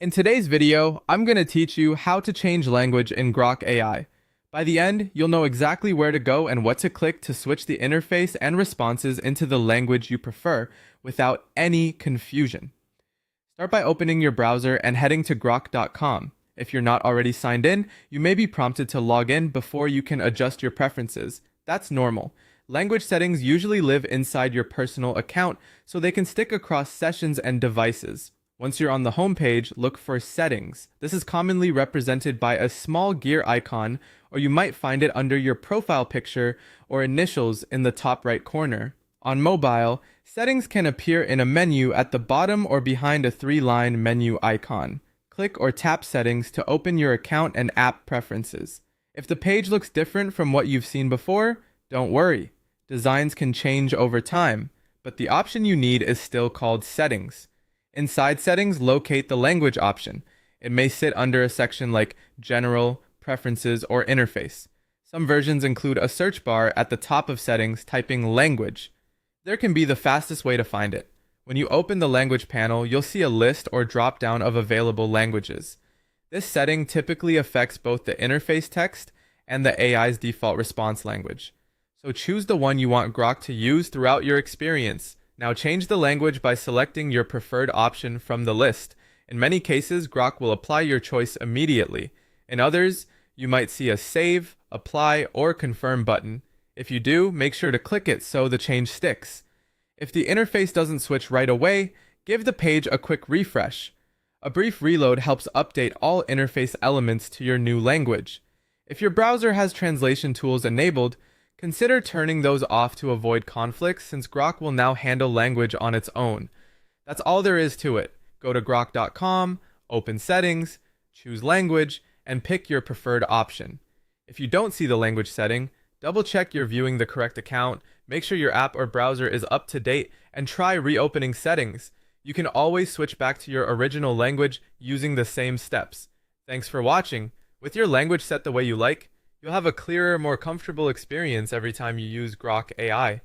In today's video, I'm going to teach you how to change language in Grok AI. By the end, you'll know exactly where to go and what to click to switch the interface and responses into the language you prefer without any confusion. Start by opening your browser and heading to grok.com. If you're not already signed in, you may be prompted to log in before you can adjust your preferences. That's normal. Language settings usually live inside your personal account, so they can stick across sessions and devices. Once you're on the home page, look for Settings. This is commonly represented by a small gear icon, or you might find it under your profile picture or initials in the top right corner. On mobile, Settings can appear in a menu at the bottom or behind a three-line menu icon. Click or tap Settings to open your account and app preferences. If the page looks different from what you've seen before, don't worry. Designs can change over time, but the option you need is still called Settings. Inside Settings, locate the language option. It may sit under a section like General, Preferences, or Interface. Some versions include a search bar at the top of Settings typing Language. There can be the fastest way to find it. When you open the Language panel, you'll see a list or drop-down of available languages. This setting typically affects both the interface text and the AI's default response language. So choose the one you want Grok to use throughout your experience. Now change the language by selecting your preferred option from the list. In many cases, Grok will apply your choice immediately. In others, you might see a Save, Apply, or Confirm button. If you do, make sure to click it so the change sticks. If the interface doesn't switch right away, give the page a quick refresh. A brief reload helps update all interface elements to your new language. If your browser has translation tools enabled, consider turning those off to avoid conflicts, since Grok will now handle language on its own. That's all there is to it. Go to grok.com, open Settings, choose Language, and pick your preferred option. If you don't see the language setting, double-check you're viewing the correct account, make sure your app or browser is up to date, and try reopening Settings. You can always switch back to your original language using the same steps. Thanks for watching. With your language set the way you like, you'll have a clearer, more comfortable experience every time you use Grok AI.